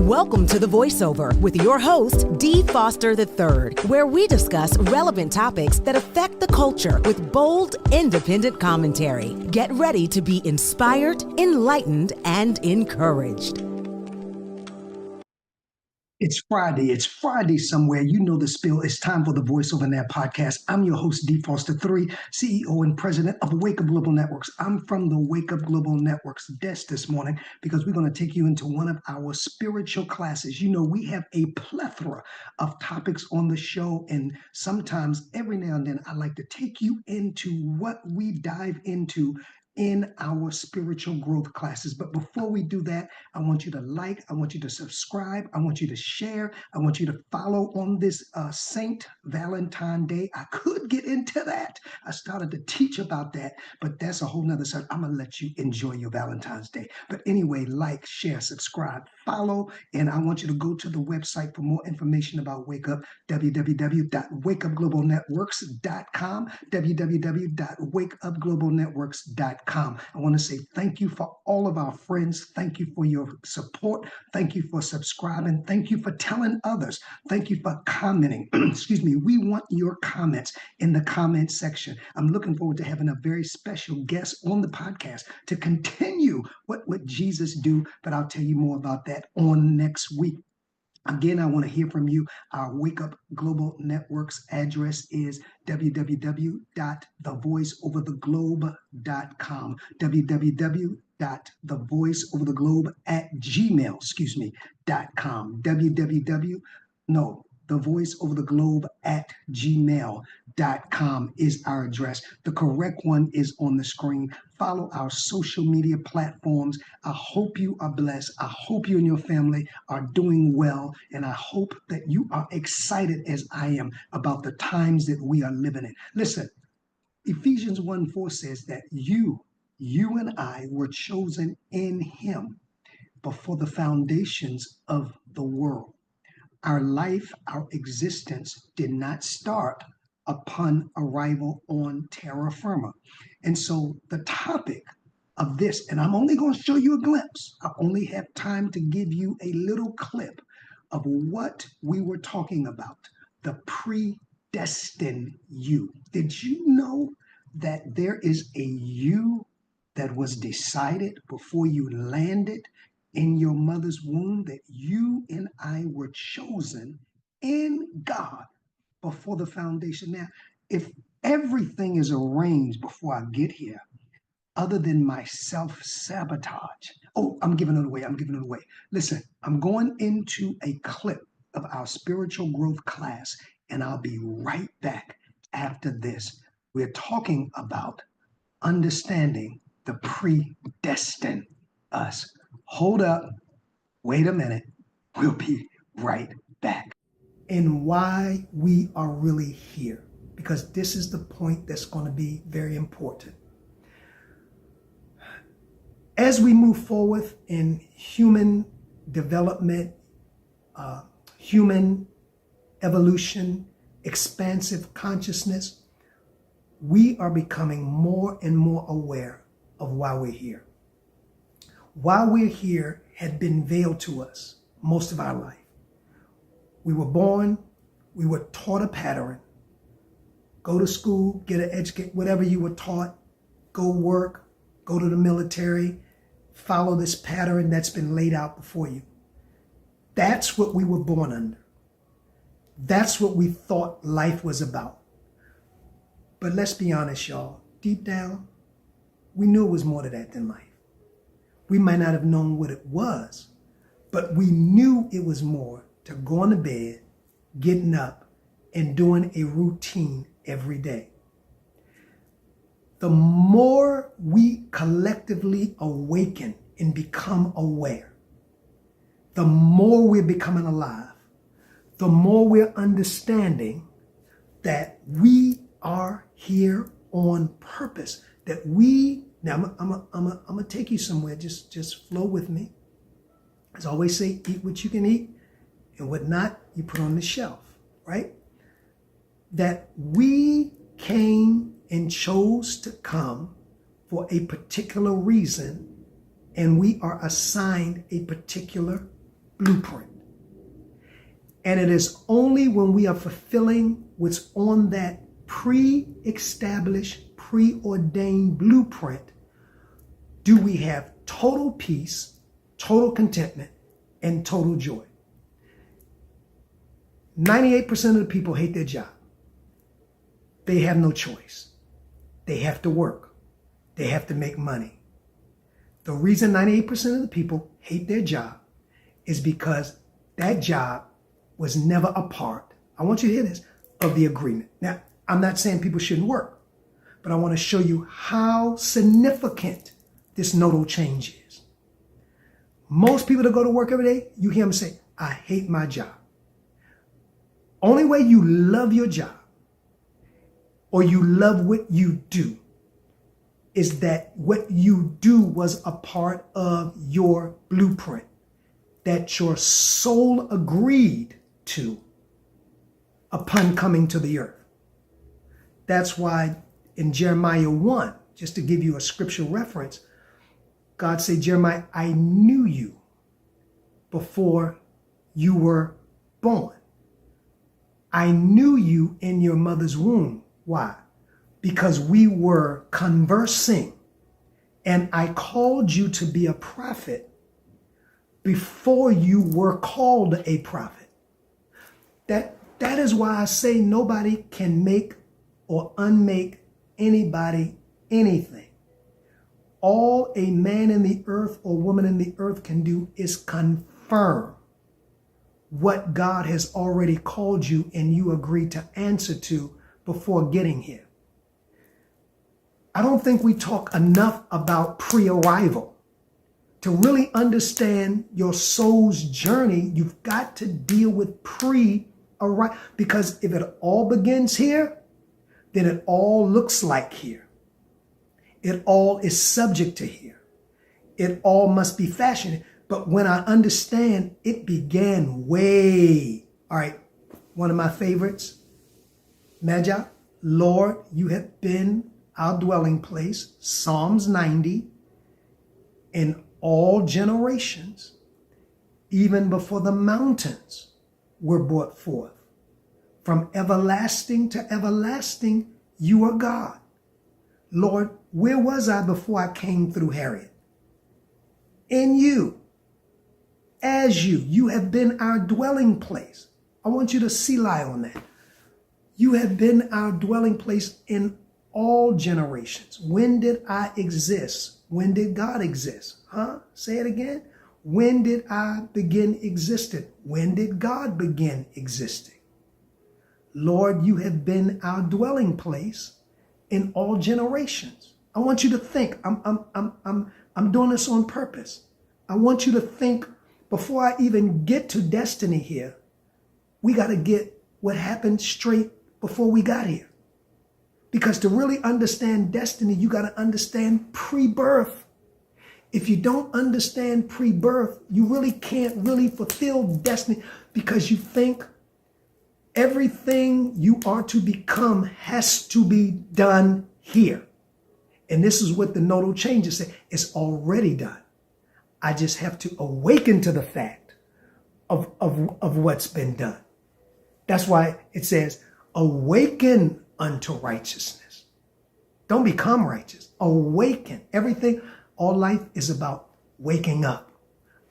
Welcome to The Voiceover with your host, D. Foster III, where we discuss relevant topics that affect the culture with bold, independent commentary. Get ready to be inspired, enlightened, and encouraged. It's Friday. It's Friday somewhere. You know the spill. It's time for the Voiceover Now podcast. I'm your host, D. Foster III, CEO and president of Wake Up Global Networks. I'm from the Wake Up Global Networks desk this morning because we're going to take you into one of our spiritual classes. You know, we have a plethora of topics on the show, and sometimes every now and then I like to take you into what we dive into in our spiritual growth classes. But before we do that, I want you to like, I want you to subscribe, I want you to share, I want you to follow on this Saint Valentine Day. I could get into that. I started to teach about that, but that's a whole nother subject. I'm gonna let you enjoy your Valentine's Day. But anyway, like, share, subscribe, follow, and I want you to go to the website for more information about Wake Up, www.wakeupglobalnetworks.com, www.wakeupglobalnetworks.com. I want to say thank you for all of our friends. Thank you for your support. Thank you for subscribing. Thank you for telling others. Thank you for commenting. Excuse me. We want your comments in the comment section. I'm looking forward to having a very special guest on the podcast to continue what Jesus do, but I'll tell you more about that on next week. Again, I want to hear from you. Our Wake Up Global Networks address is www.thevoiceovertheglobe.com, www.thevoiceovertheglobe@gmail.com, thevoiceovertheglobe@gmail.com is our address. The correct one is on the screen. Follow our social media platforms. I hope you are blessed. I hope you and your family are doing well. And I hope that you are excited as I am about the times that we are living in. Listen, Ephesians 1:4 says that you and I were chosen in him before the foundations of the world. Our life, our existence did not start upon arrival on terra firma. And so the topic of this, and I'm only going to show you a glimpse. I only have time to give you a little clip of what we were talking about, the Pre-Destine You. Did you know that there is a you that was decided before you landed in your mother's womb, that you and I were chosen in God before the foundation? Now, if everything is arranged before I get here, other than my self-sabotage, I'm giving it away. Listen, I'm going into a clip of our spiritual growth class, and I'll be right back after this. We're talking about understanding the predestined us. Hold up. Wait a minute. We'll be right back. And why we are really here, because this is the point that's going to be very important. As we move forward in human development, human evolution, expansive consciousness, we are becoming more and more aware of why we're here. Why we're here had been veiled to us most of our life. We were born, we were taught a pattern. Go to school, get an education, whatever you were taught, go work, go to the military, follow this pattern that's been laid out before you. That's what we were born under. That's what we thought life was about. But let's be honest, y'all. Deep down, we knew it was more to that than life. We might not have known what it was, but we knew it was more to going to bed, getting up, and doing a routine every day. The more we collectively awaken and become aware, the more we're becoming alive, the more we're understanding that we are here on purpose, that we, now I'm gonna take you somewhere, just flow with me. As I always say, eat what you can eat, and what not, you put on the shelf, right? That we came and chose to come for a particular reason, and we are assigned a particular blueprint. And it is only when we are fulfilling what's on that pre-established, preordained blueprint do we have total peace, total contentment, and total joy. 98% of the people hate their job. They have no choice. They have to work. They have to make money. The reason 98% of the people hate their job is because that job was never a part, I want you to hear this, of the agreement. Now, I'm not saying people shouldn't work, but I want to show you how significant this nodal change is. Most people that go to work every day, you hear them say, I hate my job. Only way you love your job or you love what you do is that what you do was a part of your blueprint that your soul agreed to upon coming to the earth. That's why in Jeremiah 1, just to give you a scripture reference, God said, Jeremiah, I knew you before you were born. I knew you in your mother's womb. Why? Because we were conversing, and I called you to be a prophet before you were called a prophet. That is why I say nobody can make or unmake anybody anything. All a man in the earth or woman in the earth can do is confirm what God has already called you and you agreed to answer to before getting here. I don't think we talk enough about pre-arrival. To really understand your soul's journey, you've got to deal with pre-arrival. Because if it all begins here, then it all looks like here. It all is subject to here. It all must be fashioned. But when I understand, it began way. All right, one of my favorites, Magi, Lord, you have been our dwelling place, Psalms 90, in all generations, even before the mountains were brought forth. From everlasting to everlasting, you are God. Lord, where was I before I came through Harriet? In you, as you have been our dwelling place. I want you to Selah on that. You have been our dwelling place in all generations. When did I exist? When did God exist? Say it again. When did I begin existing? When did God begin existing? Lord, you have been our dwelling place in all generations. I want you to think. I'm doing this on purpose. I want you to think before I even get to destiny here. We got to get what happened straight before we got here. Because to really understand destiny, you got to understand pre-birth. If you don't understand pre-birth, you really can't really fulfill destiny because you think everything you are to become has to be done here. And this is what the nodal changes say. It's already done. I just have to awaken to the fact of what's been done. That's why it says, awaken unto righteousness. Don't become righteous. Awaken. Everything, all life is about waking up.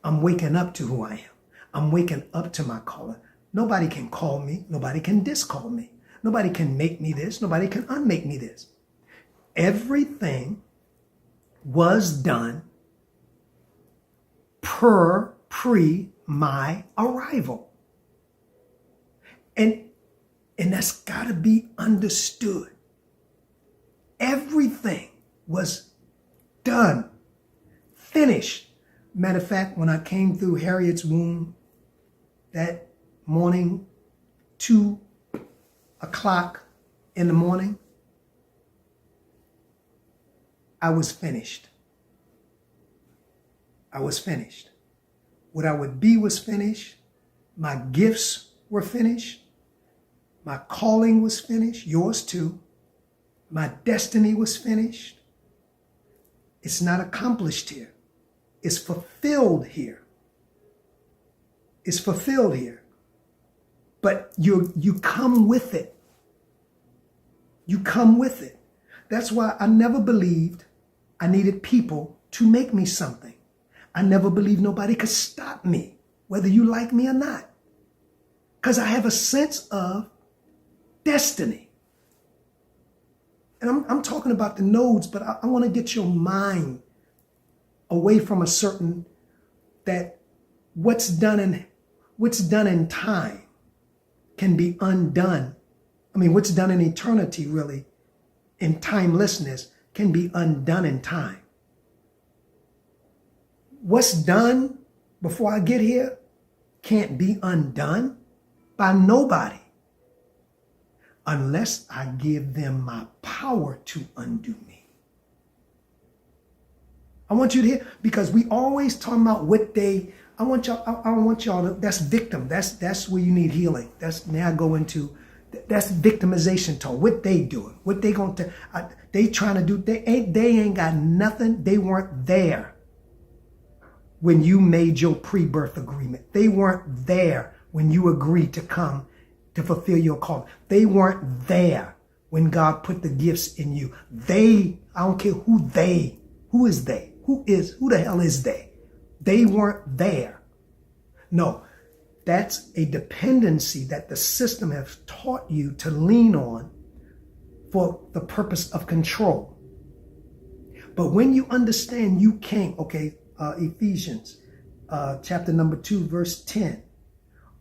I'm waking up to who I am. I'm waking up to my calling. Nobody can call me. Nobody can discall me. Nobody can make me this. Nobody can unmake me this. Everything was done pre my arrival. And that's got to be understood. Everything was done, finished. Matter of fact, when I came through Harriet's womb that morning, 2:00 in the morning, I was finished. I was finished. What I would be was finished. My gifts were finished. My calling was finished. Yours too. My destiny was finished. It's not accomplished here. It's fulfilled here. is fulfilled here. But you come with it. You come with it. That's why I never believed I needed people to make me something. I never believed nobody could stop me, whether you like me or not. Because I have a sense of destiny. And I'm talking about the nodes, but I want to get your mind away from a certain, that what's done in time can be undone. I mean, what's done in eternity, really, in timelessness, can be undone in time. What's done before I get here can't be undone by nobody unless I give them my power to undo me. I want you to hear, because we always talking about what they, I want y'all to, that's victim. That's where you need healing. That's, now I go into, that's victimization talk. What they doing, what they going to, they trying to do, they ain't got nothing. They weren't there when you made your pre-birth agreement. They weren't there when you agreed to come to fulfill your call. They weren't there when God put the gifts in you. They, I don't care who is they? Who the hell is they? They weren't there. No, that's a dependency that the system has taught you to lean on for the purpose of control. But when you understand you can't, Ephesians chapter number 2, verse 10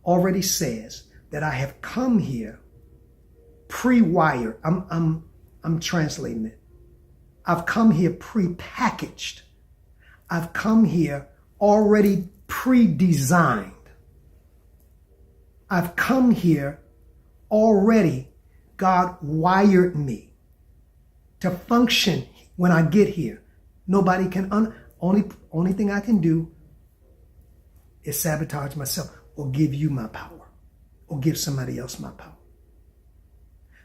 already says that I have come here pre-wired. I'm translating it. I've come here pre-packaged. I've come here already pre-designed. I've come here already. God wired me to function when I get here. Nobody can, only thing I can do is sabotage myself or give you my power or give somebody else my power.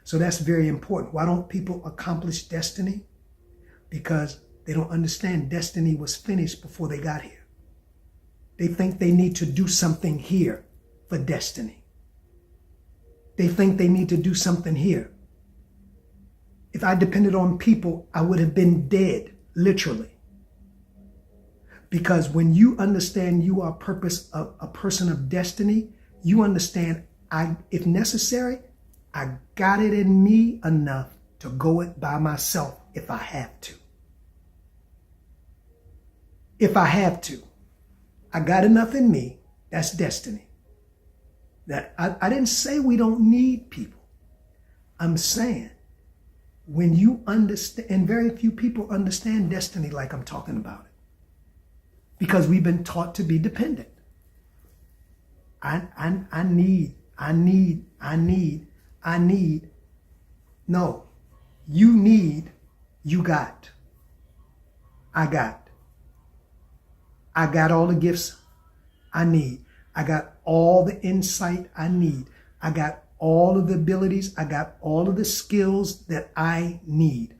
So that's very important. Why don't people accomplish destiny? Because they don't understand destiny was finished before they got here. They think they need to do something here for destiny. They think they need to do something here. If I depended on people, I would have been dead, literally. Because when you understand you are a person of destiny, you understand, if necessary, I got it in me enough to go it by myself if I have to. If I have to. I got enough in me. That's destiny. That I didn't say we don't need people. I'm saying when you understand, and very few people understand destiny like I'm talking about it, because we've been taught to be dependent. I need. No, you need, you got. I got all the gifts I need. I got all the insight I need. I got all of the abilities. I got all of the skills that I need.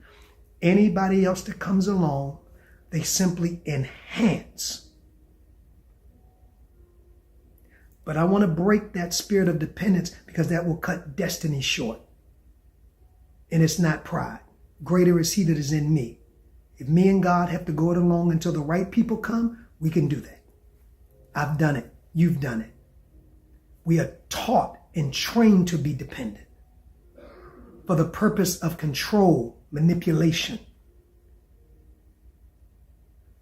Anybody else that comes along, they simply enhance. But I want to break that spirit of dependence because that will cut destiny short. And it's not pride. Greater is he that is in me. If me and God have to go it along until the right people come, we can do that. I've done it. You've done it. We are taught and trained to be dependent for the purpose of control, manipulation.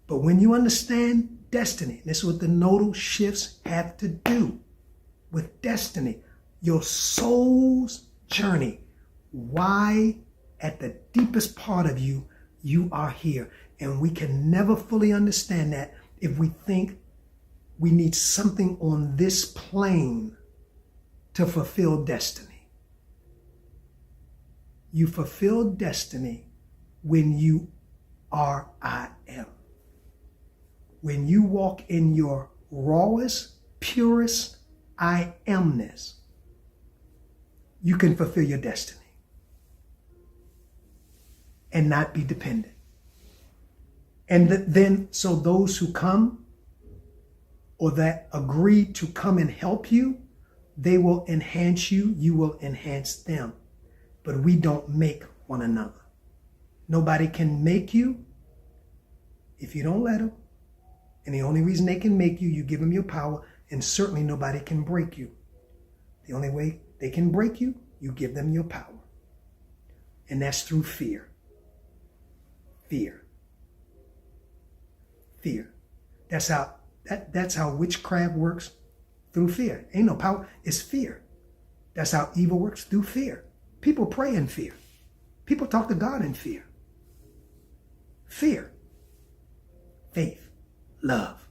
But when you understand destiny, this is what the nodal shifts have to do with destiny, your soul's journey, why at the deepest part of you, you are here. And we can never fully understand that if we think we need something on this plane to fulfill destiny. You fulfill destiny when you are I am. When you walk in your rawest, purest I amness, you can fulfill your destiny and not be dependent. And then, so those who come or that agree to come and help you, they will enhance you, you will enhance them. But we don't make one another. Nobody can make you if you don't let them. And the only reason they can make you, you give them your power, and certainly nobody can break you. The only way they can break you, you give them your power. And that's through fear. Fear. Fear. That's how witchcraft works, through fear. Ain't no power, it's fear. That's how evil works, through fear. People pray in fear. People talk to God in fear. Fear. Faith. Love.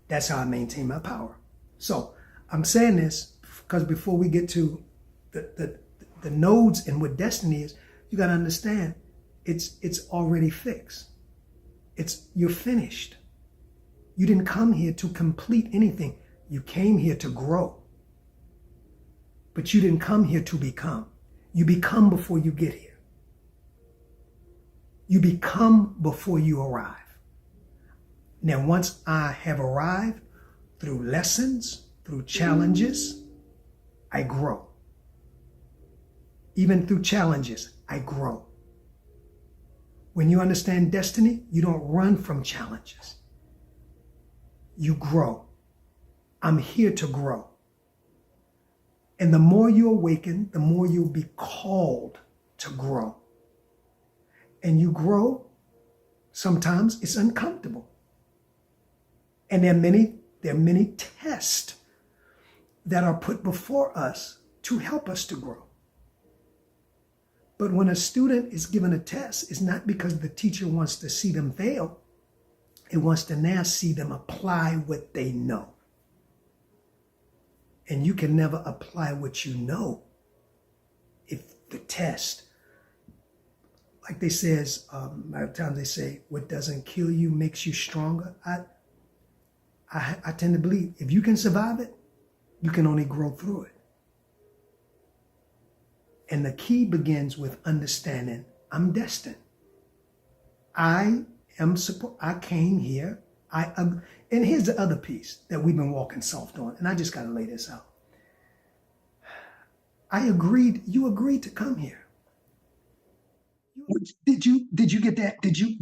That's how I maintain my power. So I'm saying this because before we get to the nodes and what destiny is, you got to understand it's already fixed. You're finished. You didn't come here to complete anything. You came here to grow. But you didn't come here to become. You become before you get here. You become before you arrive. Now, once I have arrived, through lessons, through challenges, I grow. Even through challenges, I grow. When you understand destiny, you don't run from challenges. You grow. I'm here to grow. And the more you awaken, the more you'll be called to grow. And you grow, sometimes it's uncomfortable. And there are many tests that are put before us to help us to grow. But when a student is given a test, it's not because the teacher wants to see them fail. It wants to now see them apply what they know. And you can never apply what you know if the test, like they says, a lot of times they say, what doesn't kill you makes you stronger. I tend to believe if you can survive it, you can only grow through it. And the key begins with understanding I'm destined. I came here. And here's the other piece that we've been walking soft on, and I just got to lay this out. You agreed to come here. Did you get that? Did you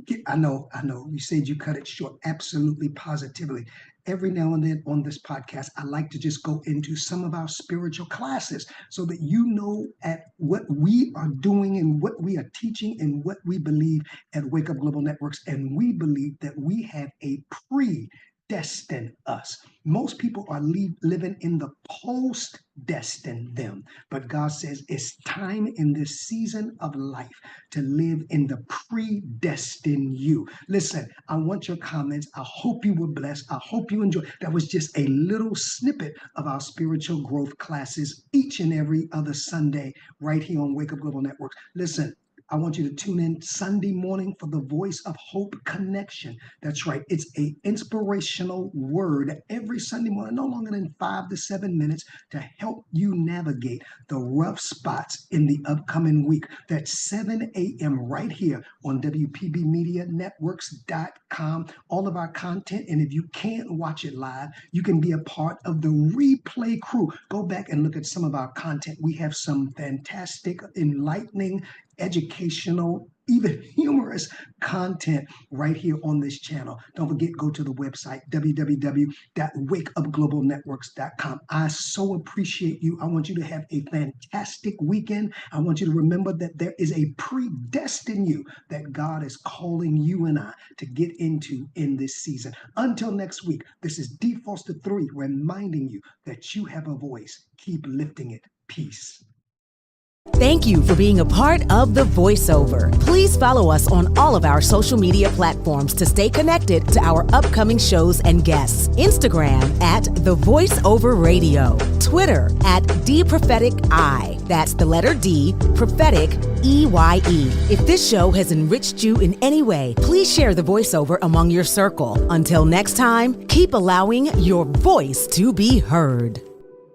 get, I know, you said you cut it short, absolutely, positively. Every now and then on this podcast, I like to just go into some of our spiritual classes so that you know at what we are doing and what we are teaching and what we believe at Wake Up Global Networks. And we believe that we have a predestined us. Most people are living in the post-destined them. But God says it's time in this season of life to live in the predestined you. Listen, I want your comments. I hope you were blessed. I hope you enjoyed. That was just a little snippet of our spiritual growth classes each and every other Sunday right here on Wake Up Global Networks. Listen, I want you to tune in Sunday morning for the Voice of Hope Connection. That's right. It's an inspirational word every Sunday morning, no longer than 5 to 7 minutes to help you navigate the rough spots in the upcoming week. That's 7 a.m. right here on WPBMediaNetworks.com. All of our content. And if you can't watch it live, you can be a part of the replay crew. Go back and look at some of our content. We have some fantastic, enlightening, educational, even humorous content right here on this channel. Don't forget, go to the website, www.wakeupglobalnetworks.com. I so appreciate you. I want you to have a fantastic weekend. I want you to remember that there is a predestined you that God is calling you and I to get into in this season. Until next week, this is D. Foster 3 reminding you that you have a voice. Keep lifting it. Peace. Thank you for being a part of The Voiceover. Please follow us on all of our social media platforms to stay connected to our upcoming shows and guests. Instagram at The Voiceover Radio. Twitter at DPropheticI. That's the letter D, prophetic, EYE. If this show has enriched you in any way, please share The Voiceover among your circle. Until next time, keep allowing your voice to be heard.